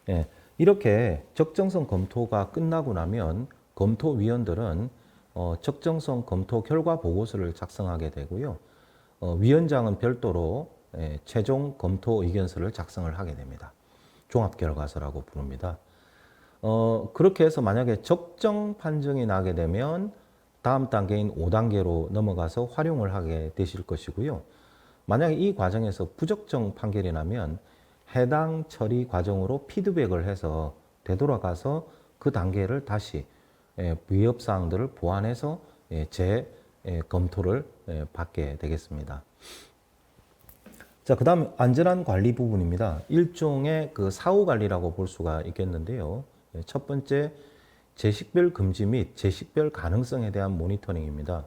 예, 이렇게 적정성 검토가 끝나고 나면 검토위원들은 적정성 검토 결과 보고서를 작성하게 되고요. 위원장은 별도로 최종 검토 의견서를 작성을 하게 됩니다. 종합결과서라고 부릅니다. 그렇게 해서 만약에 적정 판정이 나게 되면 다음 단계인 5단계로 넘어가서 활용을 하게 되실 것이고요. 만약에 이 과정에서 부적정 판결이 나면 해당 처리 과정으로 피드백을 해서 되돌아가서 그 단계를 다시 위협 사항들을 보완해서 재검토를 받게 되겠습니다. 자, 그 다음 안전한 관리 부분입니다. 일종의 그 사후 관리라고 볼 수가 있겠는데요. 첫 번째, 재식별 금지 및 재식별 가능성에 대한 모니터링입니다.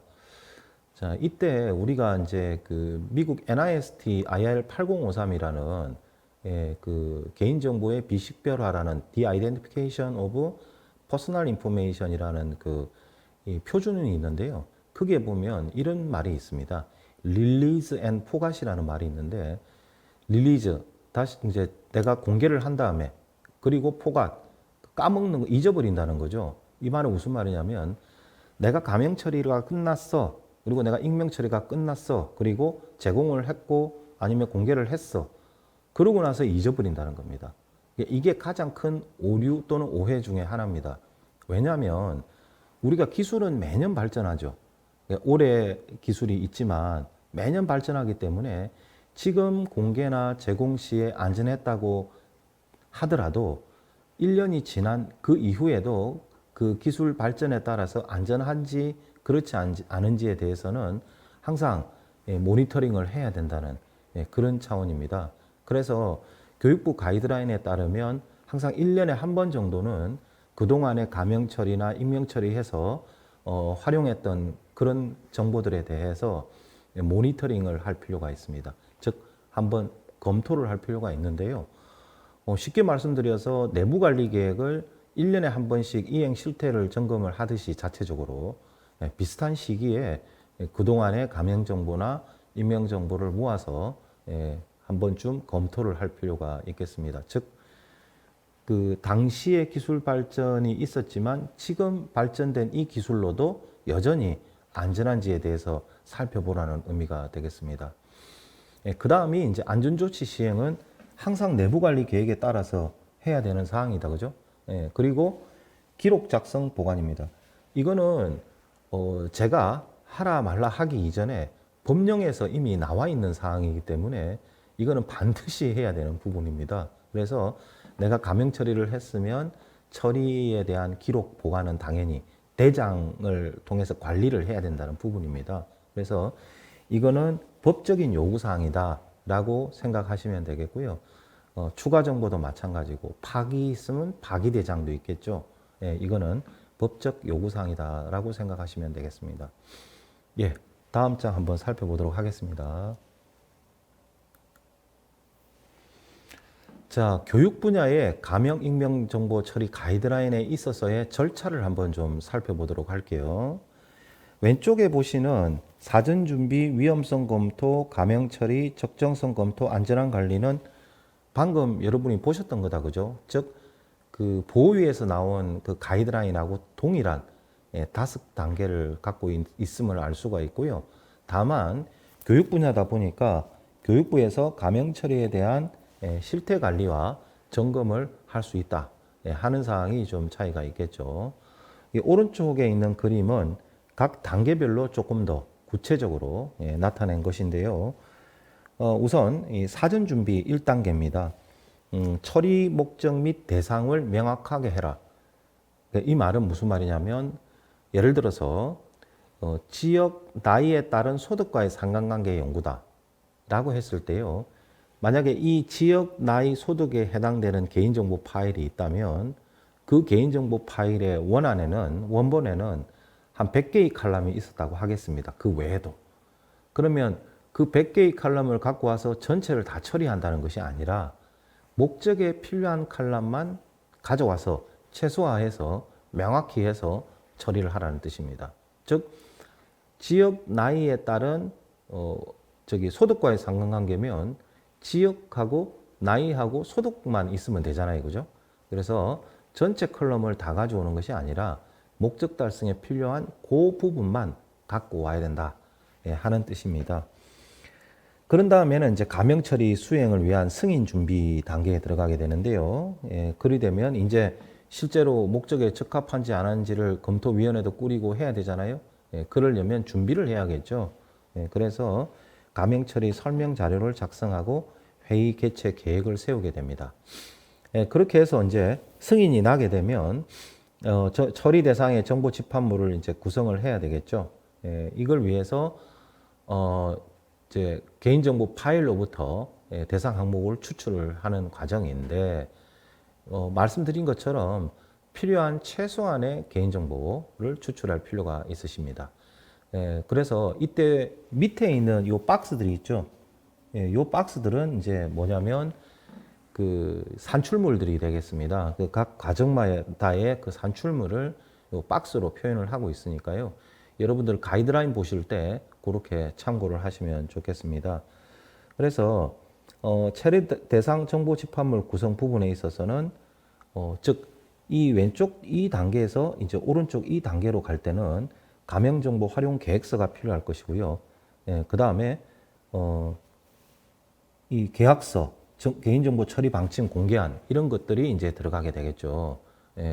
자, 이때 우리가 이제 그 미국 NIST IR8053이라는 그 개인정보의 비식별화라는 De-Identification of Personal Information이라는 이 표준이 있는데요. 크게 보면 이런 말이 있습니다. Release and Forget이라는 말이 있는데, Release, 다시 이제 내가 공개를 한 다음에, 그리고 Forget, 까먹는 거, 잊어버린다는 거죠. 이 말은 무슨 말이냐면, 내가 가명 처리가 끝났어. 그리고 내가 익명 처리가 끝났어. 그리고 제공을 했고 아니면 공개를 했어. 그러고 나서 잊어버린다는 겁니다. 이게 가장 큰 오류 또는 오해 중에 하나입니다. 왜냐하면 우리가 기술은 매년 발전하죠. 올해 기술이 있지만 매년 발전하기 때문에 지금 공개나 제공 시에 안전했다고 하더라도 1년이 지난 그 이후에도 그 기술 발전에 따라서 안전한지 그렇지 않은지에 대해서는 항상 모니터링을 해야 된다는 그런 차원입니다. 그래서 교육부 가이드라인에 따르면 항상 1년에 한 번 정도는 그동안의 가명 처리나 익명 처리해서 활용했던 그런 정보들에 대해서 모니터링을 할 필요가 있습니다. 즉, 한번 검토를 할 필요가 있는데요. 쉽게 말씀드려서 내부 관리 계획을 1년에 한 번씩 이행 실태를 점검을 하듯이 자체적으로 비슷한 시기에 그동안의 가명 정보나 익명 정보를 모아서 한 번쯤 검토를 할 필요가 있겠습니다. 즉, 그 당시의 기술 발전이 있었지만 지금 발전된 이 기술로도 여전히 안전한지에 대해서 살펴보라는 의미가 되겠습니다. 그 다음이 이제 안전조치 시행은 항상 내부 관리 계획에 따라서 해야 되는 사항이다, 그죠? 그리고 기록 작성 보관입니다. 이거는 제가 하라 말라 하기 이전에 법령에서 이미 나와 있는 사항이기 때문에 이거는 반드시 해야 되는 부분입니다. 그래서 내가 가명 처리를 했으면 처리에 대한 기록 보관은 당연히 대장을 통해서 관리를 해야 된다는 부분입니다. 그래서 이거는 법적인 요구사항이다 라고 생각하시면 되겠고요. 추가 정보도 마찬가지고 파기 있으면 파기 대장도 있겠죠. 이거는 법적 요구사항이다 라고 생각하시면 되겠습니다. 예, 다음 장 한번 살펴보도록 하겠습니다. 자, 교육 분야의 가명, 익명 정보 처리 가이드라인에 있어서의 절차를 한번 좀 살펴보도록 할게요. 왼쪽에 보시는 사전 준비, 위험성 검토, 가명 처리, 적정성 검토, 안전한 관리는 방금 여러분이 보셨던 거다, 그죠? 즉, 그 보호위에서 나온 그 가이드라인하고 동일한 5단계를 갖고 있음을 알 수가 있고요. 다만 교육 분야다 보니까 교육부에서 가명 처리에 대한 실태 관리와 점검을 할 수 있다 하는 사항이 좀 차이가 있겠죠. 이 오른쪽에 있는 그림은 각 단계별로 조금 더 구체적으로 나타낸 것인데요. 우선 이 사전 준비 1단계입니다. 처리 목적 및 대상을 명확하게 해라. 이 말은 무슨 말이냐면 예를 들어서 지역 나이에 따른 소득과의 상관관계 연구다 라고 했을 때요. 만약에 이 지역 나이 소득에 해당되는 개인정보 파일이 있다면 그 개인정보 파일의 원본에는 한 100개의 칼럼이 있었다고 하겠습니다. 그 외에도. 그러면 그 100개의 칼럼을 갖고 와서 전체를 다 처리한다는 것이 아니라 목적에 필요한 칼럼만 가져와서 최소화해서 명확히 해서 처리를 하라는 뜻입니다. 즉, 지역 나이에 따른 소득과의 상관관계면 지역하고 나이하고 소득만 있으면 되잖아요, 그죠? 그래서 전체 컬럼을 다 가져오는 것이 아니라 목적 달성에 필요한 그 부분만 갖고 와야 된다 하는 뜻입니다. 그런 다음에는 이제 가명 처리 수행을 위한 승인 준비 단계에 들어가게 되는데요. 그리 되면 이제 실제로 목적에 적합한지 안 한지를 검토위원회도 꾸리고 해야 되잖아요. 그러려면 준비를 해야겠죠. 그래서 가명 처리 설명 자료를 작성하고 회의 개최 계획을 세우게 됩니다. 그렇게 해서 이제 승인이 나게 되면 처리 대상의 정보 집합물을 이제 구성을 해야 되겠죠. 이걸 위해서 이제 개인정보 파일로부터 대상 항목을 추출을 하는 과정인데 말씀드린 것처럼 필요한 최소한의 개인정보를 추출할 필요가 있으십니다. 그래서 이때 밑에 있는 요 박스들이 있죠. 요 박스들은 이제 뭐냐면 그 산출물들이 되겠습니다. 그 각 과정마다의 그 산출물을 요 박스로 표현을 하고 있으니까요. 여러분들 가이드라인 보실 때 그렇게 참고를 하시면 좋겠습니다. 그래서 체류 대상 정보 집합물 구성 부분에 있어서는 즉 이 왼쪽 이 단계에서 이제 오른쪽 이 단계로 갈 때는 가명 정보 활용 계획서가 필요할 것이고요. 그 다음에 이 계약서, 개인정보 처리 방침 공개안 이런 것들이 이제 들어가게 되겠죠.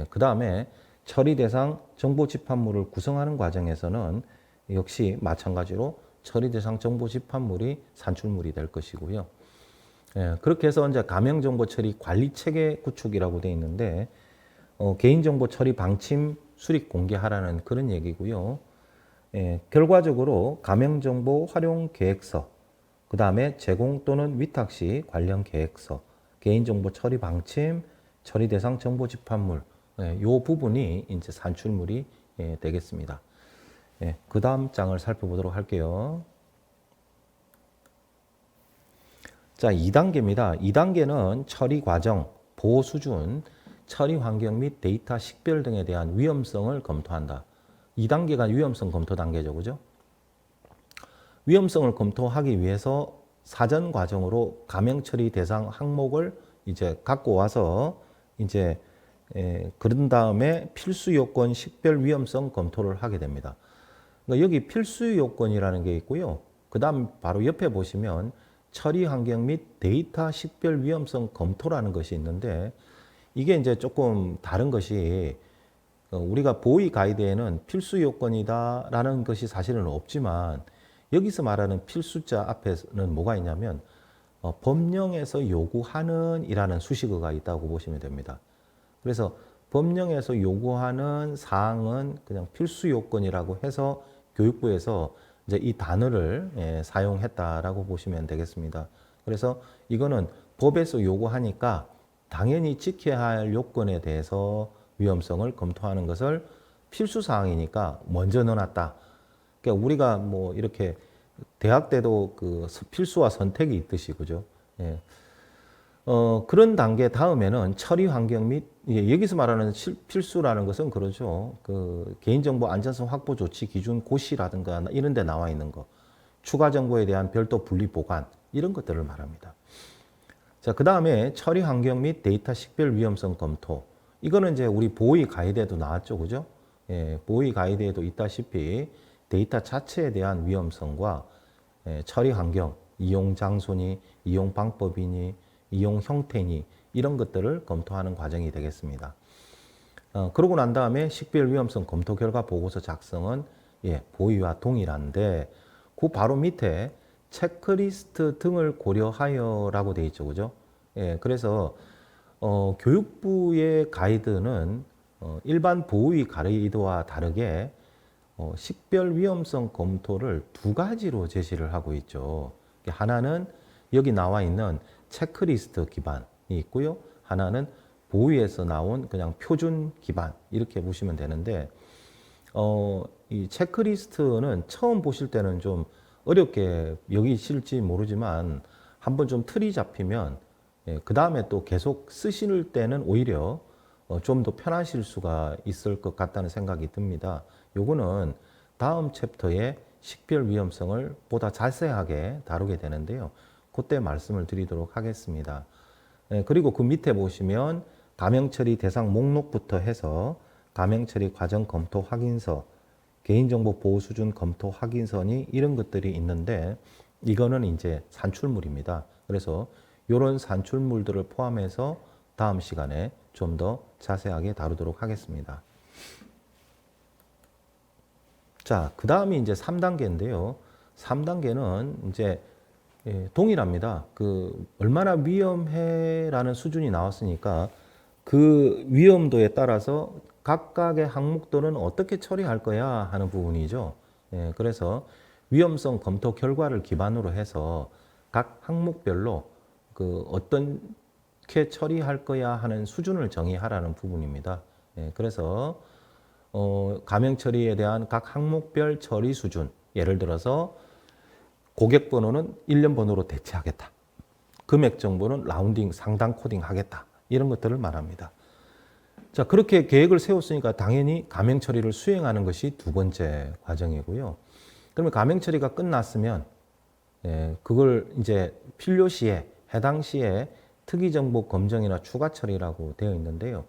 그 다음에 처리 대상 정보 집합물을 구성하는 과정에서는 역시 마찬가지로 처리 대상 정보 집합물이 산출물이 될 것이고요. 그렇게 해서 이제 가명 정보 처리 관리 체계 구축이라고 되어 있는데 개인정보 처리 방침 수립 공개하라는 그런 얘기고요. 결과적으로 가명 정보 활용 계획서, 그 다음에 제공 또는 위탁 시 관련 계획서, 개인정보 처리 방침, 처리 대상 정보 집합물, 이 부분이 이제 산출물이 되겠습니다. 그 다음 장을 살펴보도록 할게요. 자, 2단계입니다. 2단계는 처리 과정, 보호 수준, 처리 환경 및 데이터 식별 등에 대한 위험성을 검토한다. 2단계가 위험성 검토 단계죠, 그죠? 위험성을 검토하기 위해서 사전 과정으로 가명 처리 대상 항목을 이제 갖고 와서 이제 그런 다음에 필수 요건 식별 위험성 검토를 하게 됩니다. 그러니까 여기 필수 요건이라는 게 있고요. 그 다음 바로 옆에 보시면 처리 환경 및 데이터 식별 위험성 검토라는 것이 있는데 이게 이제 조금 다른 것이 우리가 보위 가이드에는 필수 요건이다라는 것이 사실은 없지만 여기서 말하는 필수자 앞에는 뭐가 있냐면 법령에서 요구하는 이라는 수식어가 있다고 보시면 됩니다. 그래서 법령에서 요구하는 사항은 그냥 필수 요건이라고 해서 교육부에서 이제 이 단어를 사용했다라고 보시면 되겠습니다. 그래서 이거는 법에서 요구하니까 당연히 지켜야 할 요건에 대해서 위험성을 검토하는 것을 필수 사항이니까 먼저 넣어놨다. 그러니까 우리가 뭐 이렇게 대학 때도 그 필수와 선택이 있듯이 그죠? 그런 단계 다음에는 처리 환경 및 여기서 말하는 필수라는 것은 그러죠. 그 개인정보 안전성 확보 조치 기준 고시라든가 이런 데 나와 있는 거. 추가 정보에 대한 별도 분리 보관 이런 것들을 말합니다. 자, 그 다음에 처리 환경 및 데이터 식별 위험성 검토. 이거는 이제 우리 보위 가이드에도 나왔죠. 그죠? 보위 가이드에도 있다시피 데이터 자체에 대한 위험성과 처리 환경, 이용 장소니, 이용 방법이니, 이용 형태니 이런 것들을 검토하는 과정이 되겠습니다. 그러고 난 다음에 식별 위험성 검토 결과 보고서 작성은 보위와 동일한데 그 바로 밑에 체크리스트 등을 고려하여라고 되어 있죠, 그죠? 그래서 교육부의 가이드는 일반 보위 가이드와 다르게 식별 위험성 검토를 두 가지로 제시를 하고 있죠. 하나는 여기 나와 있는 체크리스트 기반이 있고요. 하나는 보위에서 나온 그냥 표준 기반 이렇게 보시면 되는데 이 체크리스트는 처음 보실 때는 좀 어렵게 여기실지 모르지만 한번 좀 틀이 잡히면 그 다음에 또 계속 쓰실 때는 오히려 좀 더 편하실 수가 있을 것 같다는 생각이 듭니다. 요거는 다음 챕터의 식별 위험성을 보다 자세하게 다루게 되는데요. 그때 말씀을 드리도록 하겠습니다. 그리고 그 밑에 보시면 가명 처리 대상 목록부터 해서 가명 처리 과정 검토 확인서, 개인정보 보호 수준 검토 확인서니 이런 것들이 있는데 이거는 이제 산출물입니다. 그래서 이런 산출물들을 포함해서 다음 시간에 좀 더 자세하게 다루도록 하겠습니다. 자, 그 다음이 이제 3단계인데요. 3단계는 이제 동일합니다. 얼마나 위험해라는 수준이 나왔으니까 그 위험도에 따라서 각각의 항목들은 어떻게 처리할 거야 하는 부분이죠. 그래서 위험성 검토 결과를 기반으로 해서 각 항목별로 어떻게 처리할 거야 하는 수준을 정의하라는 부분입니다. 그래서 가명 처리에 대한 각 항목별 처리 수준, 예를 들어서 고객 번호는 1년 번호로 대체하겠다. 금액 정보는 라운딩, 상단 코딩 하겠다. 이런 것들을 말합니다. 자, 그렇게 계획을 세웠으니까 당연히 가명 처리를 수행하는 것이 두 번째 과정이고요. 그러면 가명 처리가 끝났으면 그걸 이제 필요시에 해당 시에 특이 정보 검증이나 추가 처리라고 되어 있는데요.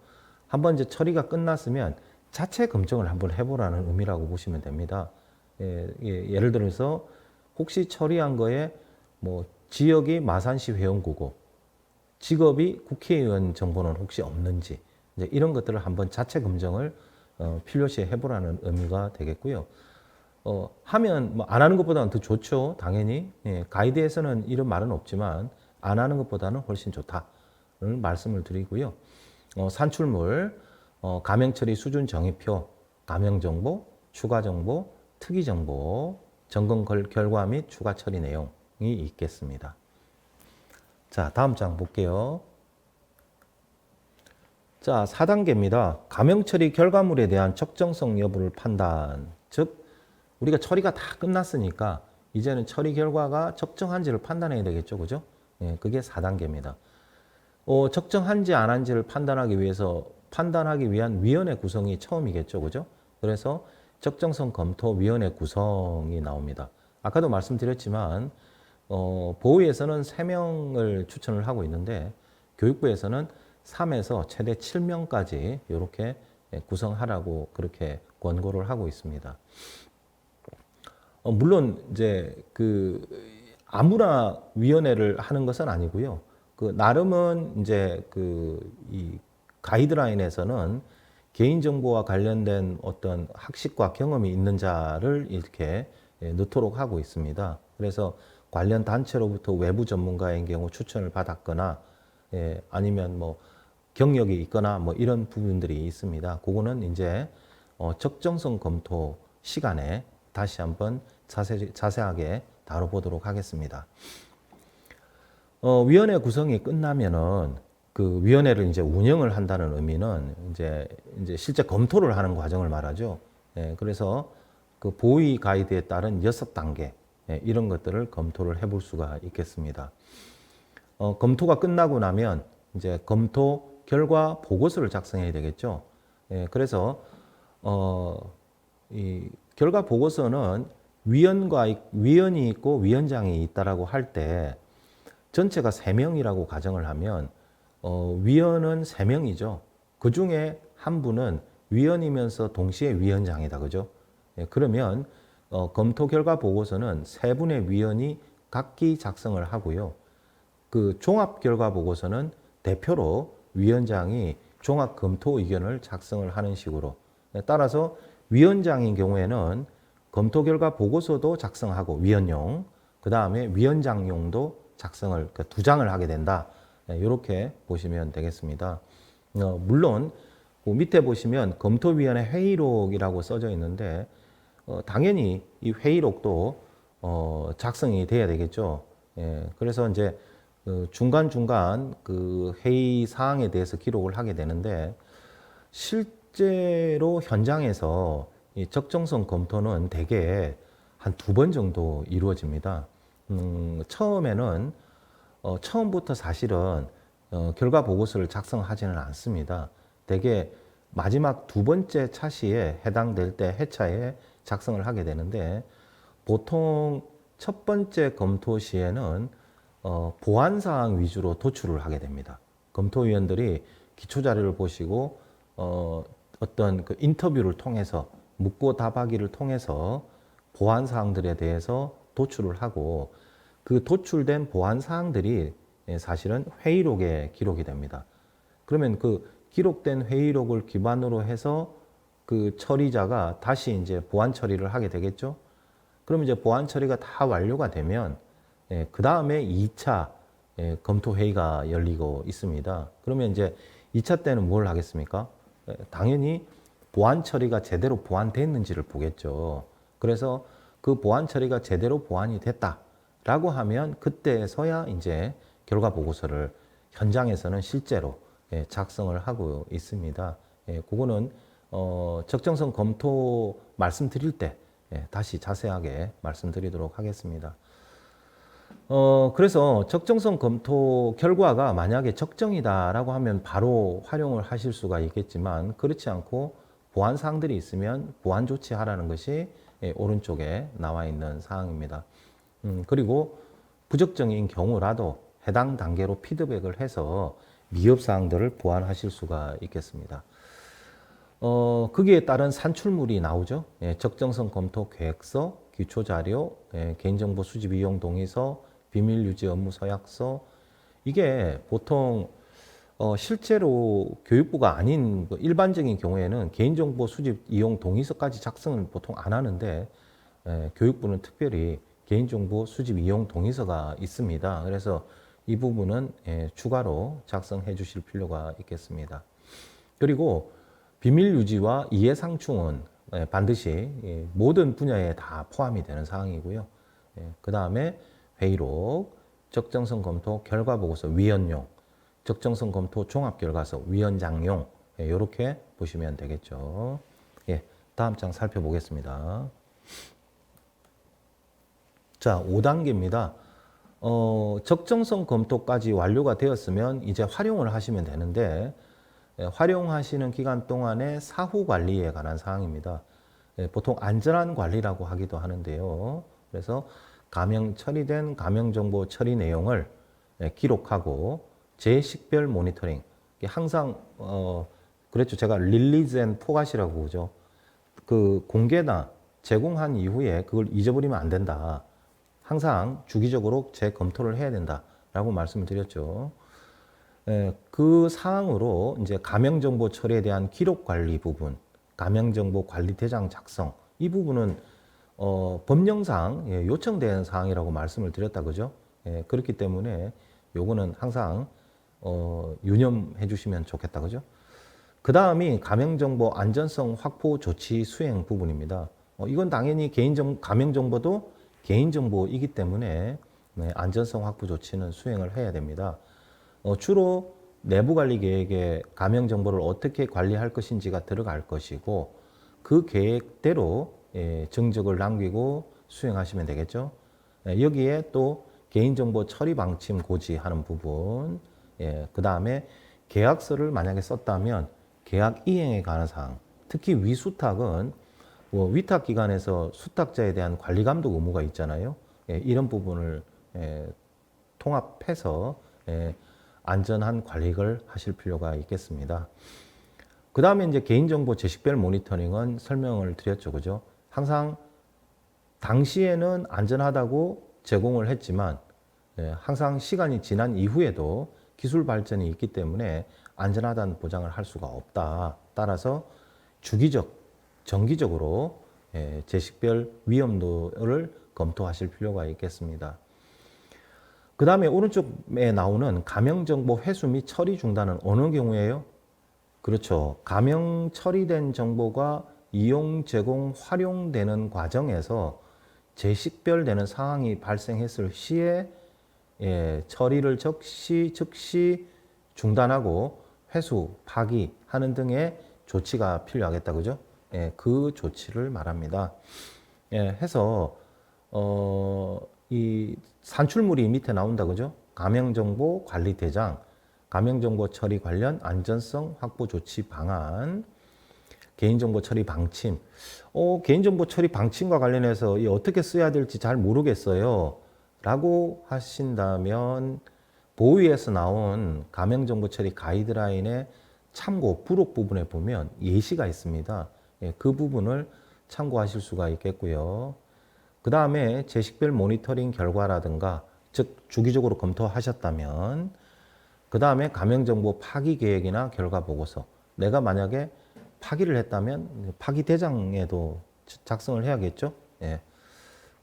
한번 이제 처리가 끝났으면 자체 검증을 한번 해보라는 의미라고 보시면 됩니다. 예를 들어서 혹시 처리한 거에 뭐 지역이 마산시 회원구고 직업이 국회의원 정보는 혹시 없는지 이제 이런 것들을 한번 자체 검증을 필요시에 해보라는 의미가 되겠고요. 하면 뭐 안 하는 것보다는 더 좋죠. 당연히 가이드에서는 이런 말은 없지만 안 하는 것보다는 훨씬 좋다는 말씀을 드리고요. 산출물, 가명 처리 수준 정의표, 가명 정보, 추가 정보, 특이 정보, 점검 결과 및 추가 처리 내용이 있겠습니다. 자, 다음 장 볼게요. 자, 4단계입니다. 가명 처리 결과물에 대한 적정성 여부를 판단. 즉, 우리가 처리가 다 끝났으니까 이제는 처리 결과가 적정한지를 판단해야 되겠죠. 그죠? 그게 4단계입니다. 적정한지 안 한지를 판단하기 위한 위원회 구성이 처음이겠죠. 그죠? 그래서 적정성 검토 위원회 구성이 나옵니다. 아까도 말씀드렸지만 보호에서는 3명을 추천을 하고 있는데 교육부에서는 3에서 최대 7명까지 이렇게 구성하라고 그렇게 권고를 하고 있습니다. 물론 이제 아무나 위원회를 하는 것은 아니고요. 나름은 이제 이 가이드라인에서는 개인정보와 관련된 어떤 학식과 경험이 있는 자를 이렇게 넣도록 하고 있습니다. 그래서 관련 단체로부터 외부 전문가의 경우 추천을 받았거나 아니면 뭐 경력이 있거나 뭐 이런 부분들이 있습니다. 그거는 이제 적정성 검토 시간에 다시 한번 자세하게 다뤄보도록 하겠습니다. 위원회 구성이 끝나면은 그 위원회를 이제 운영을 한다는 의미는 이제 실제 검토를 하는 과정을 말하죠. 그래서 그 보위 가이드에 따른 6단계 이런 것들을 검토를 해볼 수가 있겠습니다. 검토가 끝나고 나면 이제 검토 결과 보고서를 작성해야 되겠죠. 그래서 이 결과 보고서는 위원이 있고 위원장이 있다라고 할 때 전체가 3명이라고 가정을 하면 위원은 3명이죠. 그 중에 한 분은 위원이면서 동시에 위원장이다. 그죠? 그러면 검토 결과 보고서는 3분의 위원이 각기 작성을 하고요. 그 종합 결과 보고서는 대표로 위원장이 종합 검토 의견을 작성을 하는 식으로. 따라서 위원장인 경우에는 검토 결과 보고서도 작성하고 위원용, 그 다음에 위원장용도 작성을 2장을 하게 된다. 이렇게 보시면 되겠습니다. 물론 밑에 보시면 검토위원회 회의록이라고 써져 있는데 당연히 이 회의록도 작성이 돼야 되겠죠. 그래서 이제 중간중간 그 회의 사항에 대해서 기록을 하게 되는데 실제로 현장에서 이 적정성 검토는 대개 한 2번 정도 이루어집니다. 처음에는 처음부터 사실은 결과 보고서를 작성하지는 않습니다. 대개 마지막 2번째 차시에 해당될 때 회차에 작성을 하게 되는데 보통 첫 번째 검토 시에는 보완사항 위주로 도출을 하게 됩니다. 검토위원들이 기초 자료를 보시고 어떤 그 인터뷰를 통해서 묻고 답하기를 통해서 보안 사항들에 대해서 도출을 하고 그 도출된 보안 사항들이 사실은 회의록에 기록이 됩니다. 그러면 그 기록된 회의록을 기반으로 해서 그 처리자가 다시 이제 보안 처리를 하게 되겠죠. 그럼 이제 보안 처리가 다 완료가 되면 그 다음에 2차 검토 회의가 열리고 있습니다. 그러면 이제 2차 때는 뭘 하겠습니까? 당연히 보안 처리가 제대로 보완됐는지를 보겠죠. 그래서 그 보안 처리가 제대로 보완이 됐다라고 하면 그때서야 이제 결과 보고서를 현장에서는 실제로 작성을 하고 있습니다. 그거는 적정성 검토 말씀드릴 때 다시 자세하게 말씀드리도록 하겠습니다. 그래서 적정성 검토 결과가 만약에 적정이다라고 하면 바로 활용을 하실 수가 있겠지만 그렇지 않고 보완 사항들이 있으면 보완 조치하라는 것이 오른쪽에 나와 있는 사항입니다. 그리고 부적정인 경우라도 해당 단계로 피드백을 해서 미흡 사항들을 보완하실 수가 있겠습니다. 거기에 따른 산출물이 나오죠. 적정성 검토 계획서, 기초 자료, 개인정보 수집 이용 동의서, 비밀 유지 업무 서약서. 이게 보통 실제로 교육부가 아닌 일반적인 경우에는 개인정보 수집 이용 동의서까지 작성을 보통 안 하는데 교육부는 특별히 개인정보 수집 이용 동의서가 있습니다. 그래서 이 부분은 추가로 작성해 주실 필요가 있겠습니다. 그리고 비밀 유지와 이해 상충은 반드시 모든 분야에 다 포함이 되는 사항이고요. 그 다음에 회의록, 적정성 검토 결과 보고서 위원용, 적정성 검토 종합 결과서 위원장용 이렇게 보시면 되겠죠. 다음 장 살펴보겠습니다. 자, 5단계입니다. 적정성 검토까지 완료가 되었으면 이제 활용을 하시면 되는데 활용하시는 기간 동안의 사후 관리에 관한 사항입니다. 보통 안전한 관리라고 하기도 하는데요. 그래서 감염 처리된 감염 정보 처리 내용을 기록하고 제식별 모니터링. 항상 그랬죠. 제가 릴리즈 앤 포갓이라고 보죠. 그 공개나 제공한 이후에 그걸 잊어버리면 안 된다. 항상 주기적으로 재검토를 해야 된다라고 말씀을 드렸죠. 그 사항으로 이제 감염정보 처리에 대한 기록 관리 부분, 감염정보 관리 대장 작성 이 부분은 법령상 요청되는 사항이라고 말씀을 드렸다 그죠? 그렇기 때문에 요거는 항상 유념해 주시면 좋겠다 그죠? 그 다음이 감염정보 안전성 확보 조치 수행 부분입니다. 이건 당연히 감염정보도 개인정보이기 때문에 안전성 확보 조치는 수행을 해야 됩니다. 주로 내부관리 계획에 감염정보를 어떻게 관리할 것인지가 들어갈 것이고 그 계획대로 정적을 남기고 수행하시면 되겠죠. 여기에 또 개인정보 처리 방침 고지하는 부분, 그 다음에 계약서를 만약에 썼다면 계약 이행에 관한 사항, 특히 위수탁은 위탁기관에서 수탁자에 대한 관리 감독 의무가 있잖아요. 이런 부분을 통합해서 안전한 관리를 하실 필요가 있겠습니다. 그 다음에 이제 개인정보 제식별 모니터링은 설명을 드렸죠. 그죠? 항상 당시에는 안전하다고 제공을 했지만 항상 시간이 지난 이후에도 기술 발전이 있기 때문에 안전하다는 보장을 할 수가 없다. 따라서 정기적으로 제식별 위험도를 검토하실 필요가 있겠습니다. 그 다음에 오른쪽에 나오는 감염정보 회수 및 처리 중단은 어느 경우에요? 그렇죠. 감염 처리된 정보가 이용, 제공, 활용되는 과정에서 재식별되는 상황이 발생했을 시에 처리를 즉시 중단하고 회수, 파기하는 등의 조치가 필요하겠다, 그죠? 그 조치를 말합니다. 해서 이 산출물이 밑에 나온다, 그죠? 감염정보 관리 대장, 감염정보 처리 관련 안전성 확보 조치 방안, 개인정보 처리 방침. 개인정보 처리 방침과 관련해서 어떻게 써야 될지 잘 모르겠어요. 라고 하신다면 보위에서 나온 감염정보 처리 가이드라인의 참고 부록 부분에 보면 예시가 있습니다. 예, 그 부분을 참고하실 수가 있겠고요. 그 다음에 제식별 모니터링 결과라든가 즉 주기적으로 검토하셨다면 그 다음에 감염정보 파기 계획이나 결과 보고서 내가 만약에 파기를 했다면 파기 대장에도 작성을 해야겠죠. 예,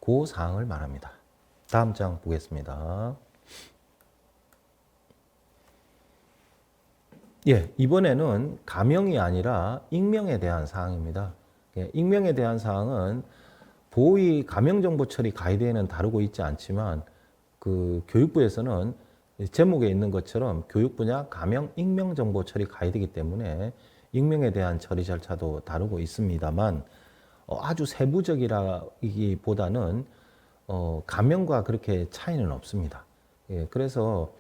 그 사항을 말합니다. 다음 장 보겠습니다. 예, 이번에는 감형이 아니라 익명에 대한 사항입니다. 예, 익명에 대한 사항은 보위 감염정보 처리 가이드에는 다루고 있지 않지만 그 교육부에서는 제목에 있는 것처럼 교육 분야 감염 익명 정보 처리 가이드이기 때문에 익명에 대한 처리 절차도 다루고 있습니다만 아주 세부적이라기보다는 감염과 그렇게 차이는 없습니다. 예, 그래서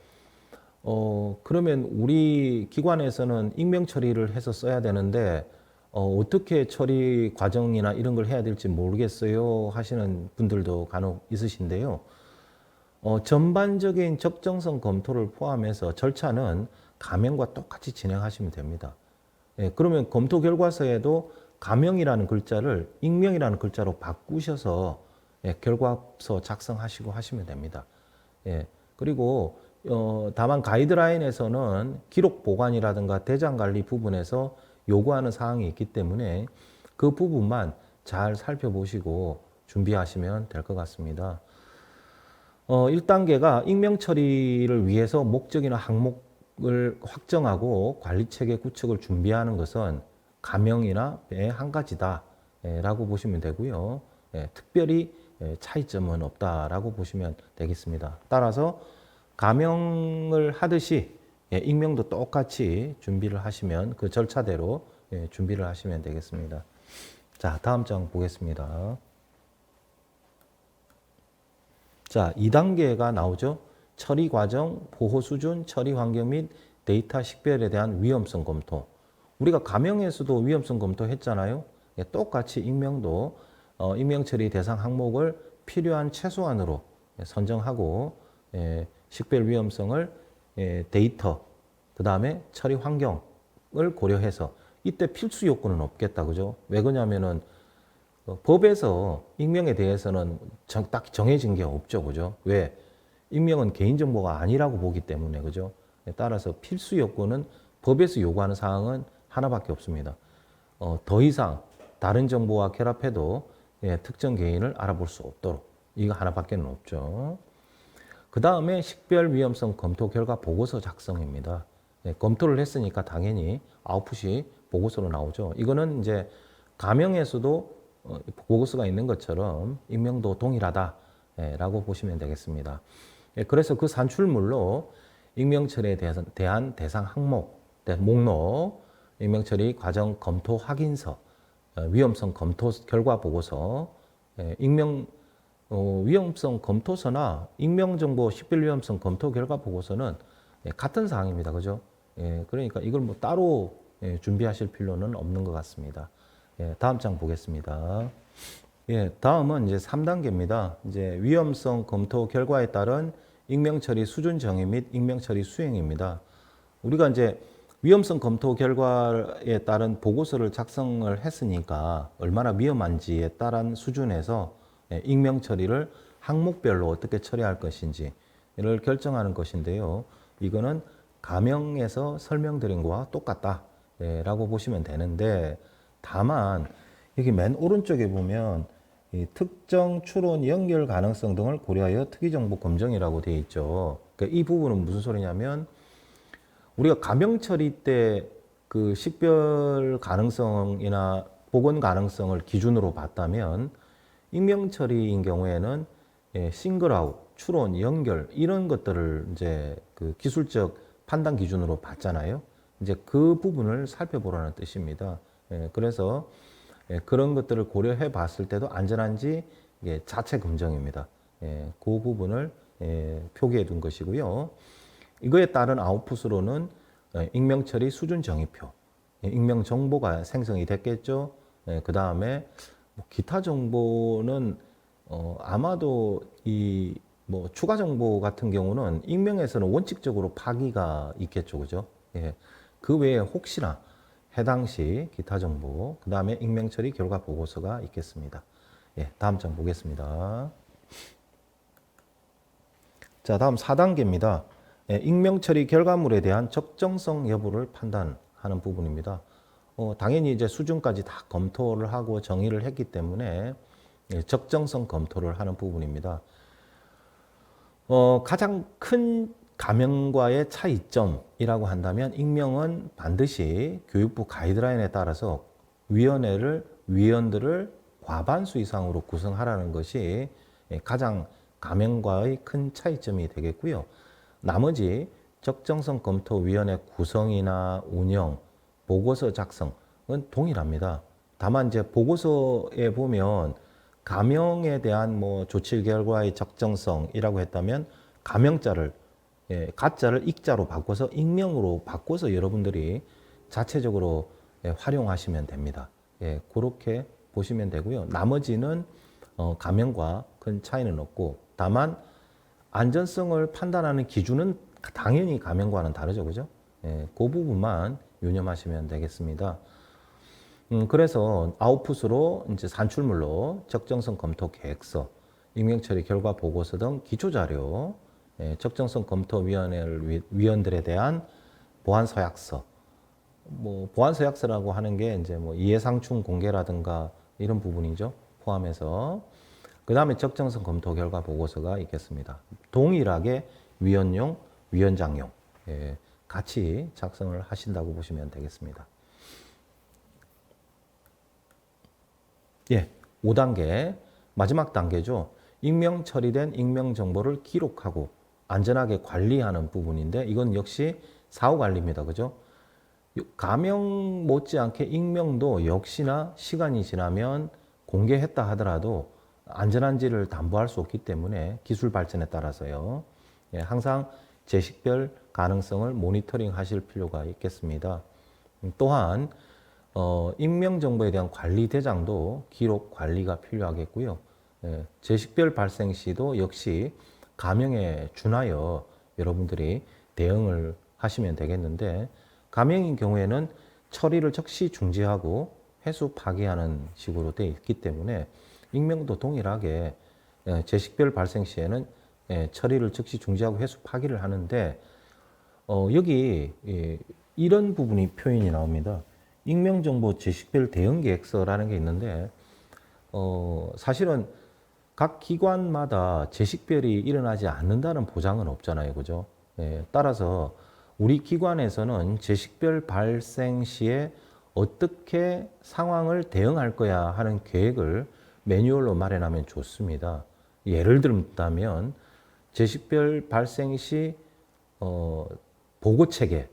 그러면 우리 기관에서는 익명 처리를 해서 써야 되는데 어떻게 처리 과정이나 이런 걸 해야 될지 모르겠어요 하시는 분들도 간혹 있으신데요. 전반적인 적정성 검토를 포함해서 절차는 감형과 똑같이 진행하시면 됩니다. 예, 그러면 검토 결과서에도 감형이라는 글자를 익명이라는 글자로 바꾸셔서 예, 결과서 작성하시고 하시면 됩니다. 예, 그리고 다만 가이드라인에서는 기록 보관이라든가 대장 관리 부분에서 요구하는 사항이 있기 때문에 그 부분만 잘 살펴보시고 준비하시면 될 것 같습니다. 1단계가 익명 처리를 위해서 목적이나 항목을 확정하고 관리체계 구축을 준비하는 것은 감형이나의 한 가지다 라고 보시면 되고요. 특별히 차이점은 없다라고 보시면 되겠습니다. 따라서 감형을 하듯이 익명도 똑같이 준비를 하시면 그 절차대로 준비를 하시면 되겠습니다. 자, 다음 장 보겠습니다. 자, 2단계가 나오죠. 처리 과정, 보호 수준, 처리 환경 및 데이터 식별에 대한 위험성 검토. 우리가 감형에서도 위험성 검토했잖아요. 똑같이 익명도 익명 처리 대상 항목을 필요한 최소한으로 선정하고 식별 위험성을 데이터, 그 다음에 처리 환경을 고려해서 이때 필수 요건은 없겠다, 그죠? 왜 그러냐면은 법에서 익명에 대해서는 딱 정해진 게 없죠, 그죠? 왜? 익명은 개인정보가 아니라고 보기 때문에, 그죠? 따라서 필수 요건은 법에서 요구하는 사항은 하나밖에 없습니다. 더 이상 다른 정보와 결합해도 특정 개인을 알아볼 수 없도록 이거 하나밖에는 없죠. 그 다음에 식별 위험성 검토 결과 보고서 작성입니다. 검토를 했으니까 당연히 아웃풋이 보고서로 나오죠. 이거는 이제 감형에서도 보고서가 있는 것처럼 익명도 동일하다라고 보시면 되겠습니다. 그래서 그 산출물로 익명 처리에 대한 대상 항목, 목록, 익명 처리 과정 검토 확인서, 위험성 검토 결과 보고서, 익명 위험성 검토서나 익명정보 식별 위험성 검토 결과 보고서는 같은 사항입니다. 그죠? 그러니까 이걸 뭐 따로 준비하실 필요는 없는 것 같습니다. 다음 장 보겠습니다. 다음은 이제 3단계입니다. 이제 위험성 검토 결과에 따른 익명 처리 수준 정의 및 익명 처리 수행입니다. 우리가 이제 위험성 검토 결과에 따른 보고서를 작성을 했으니까 얼마나 위험한지에 따른 수준에서 익명 처리를 항목별로 어떻게 처리할 것인지를 결정하는 것인데요. 이거는 감형에서 설명드린 거와 똑같다라고 보시면 되는데 다만 여기 맨 오른쪽에 보면 이 특정 추론 연결 가능성 등을 고려하여 특이정보 검증이라고 되어 있죠. 그러니까 이 부분은 무슨 소리냐면 우리가 감형 처리 때 그 식별 가능성이나 복원 가능성을 기준으로 봤다면 익명 처리인 경우에는 싱글아웃, 추론, 연결 이런 것들을 이제 그 기술적 판단 기준으로 봤잖아요. 이제 그 부분을 살펴보라는 뜻입니다. 그래서 그런 것들을 고려해 봤을 때도 안전한지 자체 검증입니다. 그 부분을 표기해 둔 것이고요. 이거에 따른 아웃풋으로는 익명 처리 수준 정의표, 익명 정보가 생성이 됐겠죠. 그 다음에 기타 정보는 아마도 이 뭐 추가 정보 같은 경우는 익명에서는 원칙적으로 파기가 있겠죠, 그죠? 그 외에 혹시나 해당 시 기타 정보, 그 다음에 익명 처리 결과 보고서가 있겠습니다. 예, 다음 장 보겠습니다. 자, 다음 4단계입니다. 예, 익명 처리 결과물에 대한 적정성 여부를 판단하는 부분입니다. 당연히 이제 수준까지 다 검토를 하고 정의를 했기 때문에 예, 적정성 검토를 하는 부분입니다. 가장 큰 가명과의 차이점이라고 한다면 익명은 반드시 교육부 가이드라인에 따라서 위원들을 과반수 이상으로 구성하라는 것이 예, 가장 가명과의 큰 차이점이 되겠고요. 나머지 적정성 검토위원회 구성이나 운영, 보고서 작성은 동일합니다. 다만 이제 보고서에 보면 가명에 대한 뭐 조치 결과의 적정성이라고 했다면 가명자를 예, 가짜를 익자로 바꿔서 익명으로 바꿔서 여러분들이 자체적으로 예, 활용하시면 됩니다. 예, 그렇게 보시면 되고요. 나머지는 가명과 큰 차이는 없고 다만 안전성을 판단하는 기준은 당연히 가명과는 다르죠, 그죠? 예, 그 부분만 유념하시면 되겠습니다. 그래서 아웃풋으로 이제 산출물로 적정성 검토 계획서, 익명처리 결과 보고서 등 기초자료, 예, 적정성 검토 위원들에 대한 보안 서약서, 뭐 보안 서약서라고 하는 게 이제 뭐 이해상충 공개라든가 이런 부분이죠. 포함해서 그 다음에 적정성 검토 결과 보고서가 있겠습니다. 동일하게 위원용, 위원장용 예, 같이 작성을 하신다고 보시면 되겠습니다. 예, 5단계 마지막 단계죠. 익명 처리된 익명 정보를 기록하고 안전하게 관리하는 부분인데 이건 역시 사후 관리입니다. 그죠? 가명 못지않게 익명도 역시나 시간이 지나면 공개했다 하더라도 안전한지를 담보할 수 없기 때문에 기술 발전에 따라서요. 예, 항상 제식별 가능성을 모니터링 하실 필요가 있겠습니다. 또한 익명 정보에 대한 관리 대장도 기록 관리가 필요하겠고요. 예, 제식별 발생 시도 역시 가명에 준하여 여러분들이 대응을 하시면 되겠는데 가명인 경우에는 처리를 즉시 중지하고 회수 파기하는 식으로 되어 있기 때문에 익명도 동일하게 제식별 발생 시에는 처리를 즉시 중지하고 회수 파기를 하는데 여기 이런 부분이 표현이 나옵니다. 익명정보 제식별 대응계획서라는 게 있는데 사실은 각 기관마다 제식별이 일어나지 않는다는 보장은 없잖아요. 그죠? 따라서 우리 기관에서는 제식별 발생 시에 어떻게 상황을 대응할 거야 하는 계획을 매뉴얼로 마련하면 좋습니다. 예를 들면 제식별 발생 시 보고 체계,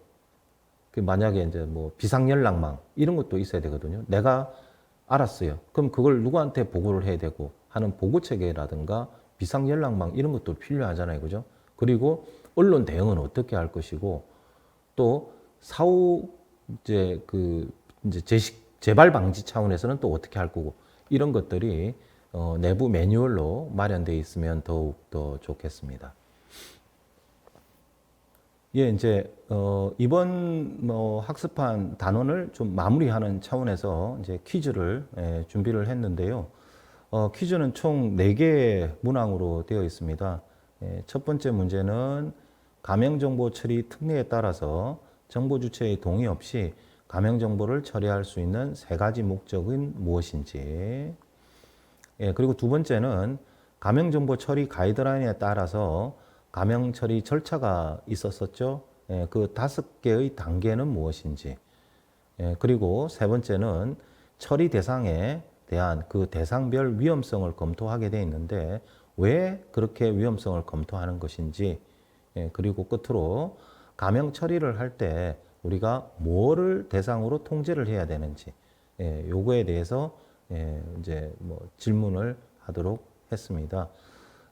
만약에 이제 뭐 비상연락망 이런 것도 있어야 되거든요. 내가 알았어요. 그럼 그걸 누구한테 보고를 해야 되고 하는 보고 체계라든가 비상연락망 이런 것도 필요하잖아요. 그죠? 그리고 언론 대응은 어떻게 할 것이고 또 사후 이제 재발 방지 차원에서는 또 어떻게 할 거고 이런 것들이 내부 매뉴얼로 마련되어 있으면 더욱 더 좋겠습니다. 예, 이제 이번 학습한 단원을 좀 마무리하는 차원에서 이제 퀴즈를 준비를 했는데요. 퀴즈는 총 4개의 문항으로 되어 있습니다. 첫 번째 문제는 가명정보 처리 특례에 따라서 정보 주체의 동의 없이 가명정보를 처리할 수 있는 3가지 목적은 무엇인지. 예, 그리고 두 번째는 가명정보 처리 가이드라인에 따라서 가명 처리 절차가 있었었죠. 예, 그 5개의 단계는 무엇인지. 예, 그리고 세 번째는 처리 대상에 대한 그 대상별 위험성을 검토하게 되어 있는데 왜 그렇게 위험성을 검토하는 것인지. 예, 그리고 끝으로 가명 처리를 할 때 우리가 뭐를 대상으로 통제를 해야 되는지. 예, 요거에 대해서 이제 뭐 질문을 하도록 했습니다.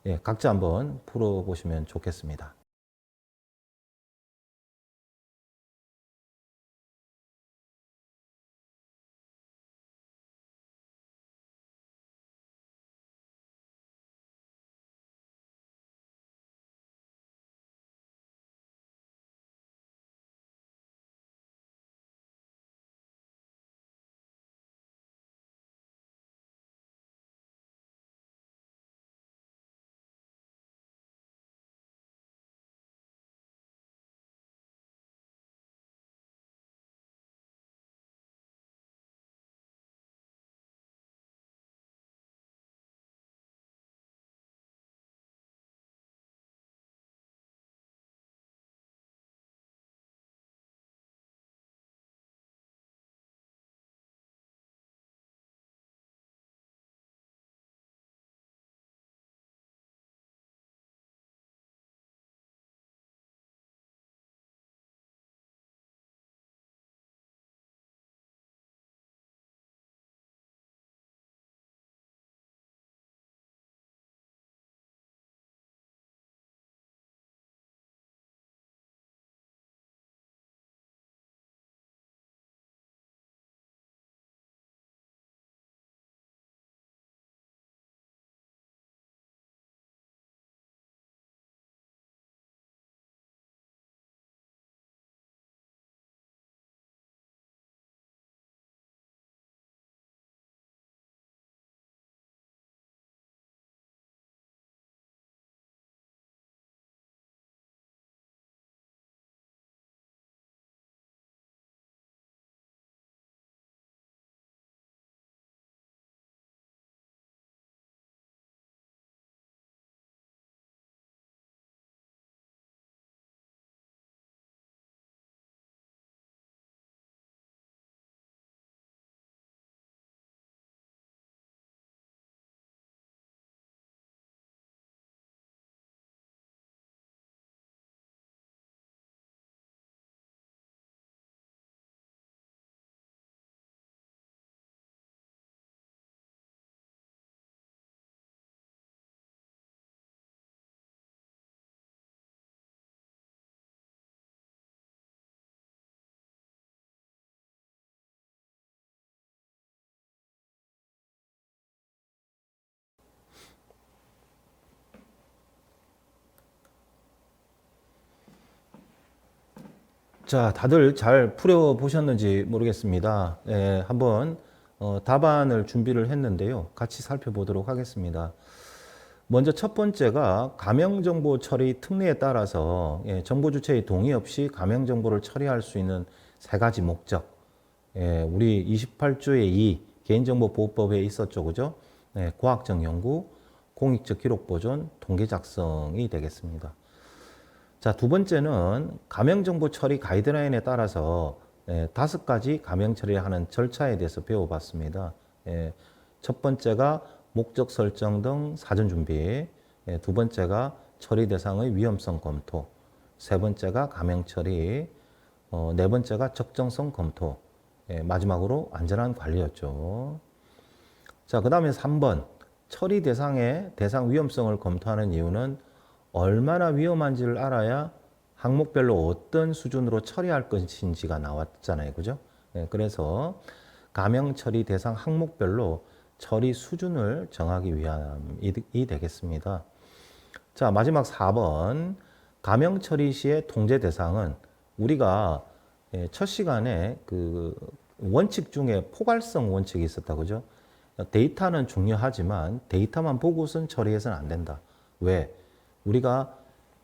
예, 각자 한번 풀어보시면 좋겠습니다. 자, 다들 잘 풀어보셨는지 모르겠습니다. 예, 한번 답안을 준비를 했는데요. 같이 살펴보도록 하겠습니다. 먼저 첫 번째가 가명정보 처리 특례에 따라서 정보 주체의 동의 없이 가명정보를 처리할 수 있는 세 가지 목적. 우리 28조의 2 개인정보보호법에 있었죠, 그죠? 과학적 연구, 공익적 기록 보존, 통계 작성이 되겠습니다. 자, 두 번째는 가명정보 처리 가이드라인에 따라서 5가지 가명 처리하는 절차에 대해서 배워봤습니다. 첫 번째가 목적 설정 등 사전 준비, 두 번째가 처리 대상의 위험성 검토, 세 번째가 가명 처리, 네 번째가 적정성 검토, 마지막으로 안전한 관리였죠. 자, 그 다음에 3번 처리 대상의 대상 위험성을 검토하는 이유는 얼마나 위험한지를 알아야 항목별로 어떤 수준으로 처리할 것인지가 나왔잖아요. 그죠? 그래서 가명 처리 대상 항목별로 처리 수준을 정하기 위함이 되겠습니다. 자, 마지막 4번. 가명 처리 시의 통제 대상은 우리가 첫 시간에 그 원칙 중에 포괄성 원칙이 있었다. 그죠? 데이터는 중요하지만 데이터만 보고선 처리해서는 안 된다. 왜? 우리가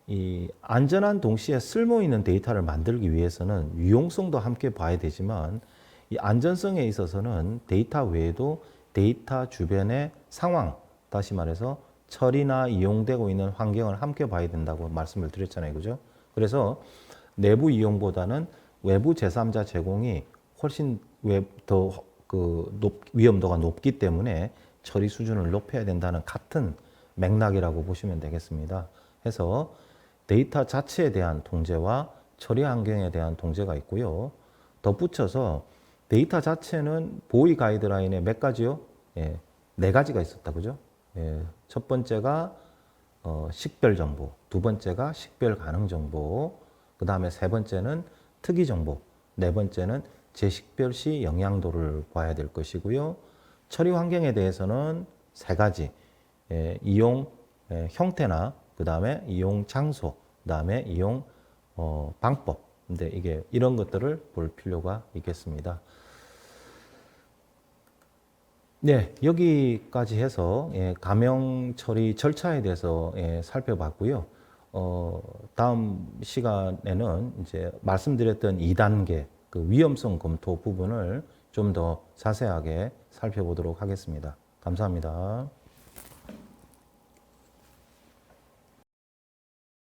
이 안전한 동시에 쓸모 있는 데이터를 만들기 위해서는 유용성도 함께 봐야 되지만 이 안전성에 있어서는 데이터 외에도 데이터 주변의 상황, 다시 말해서 처리나 이용되고 있는 환경을 함께 봐야 된다고 말씀을 드렸잖아요. 그죠? 그래서 내부 이용보다는 외부 제3자 제공이 훨씬 더 위험도가 높기 때문에 처리 수준을 높여야 된다는 같은 맥락이라고 보시면 되겠습니다. 해서 데이터 자체에 대한 통제와 처리 환경에 대한 통제가 있고요. 덧붙여서 데이터 자체는 보위 가이드라인에 몇 가지요? 네 가지가 있었다. 그죠? 첫 번째가 식별 정보, 두 번째가 식별 가능 정보, 그 다음에 세 번째는 특이 정보, 네 번째는 재식별 시 영향도를 봐야 될 것이고요. 처리 환경에 대해서는 세 가지, 이용 형태나 그 다음에 이용 장소, 그 다음에 이용 방법. 근데 이게 이런 것들을 볼 필요가 있겠습니다. 네, 여기까지 해서 가명 처리 절차에 대해서 살펴봤고요. 다음 시간에는 이제 말씀드렸던 2단계 그 위험성 검토 부분을 좀 더 자세하게 살펴보도록 하겠습니다. 감사합니다.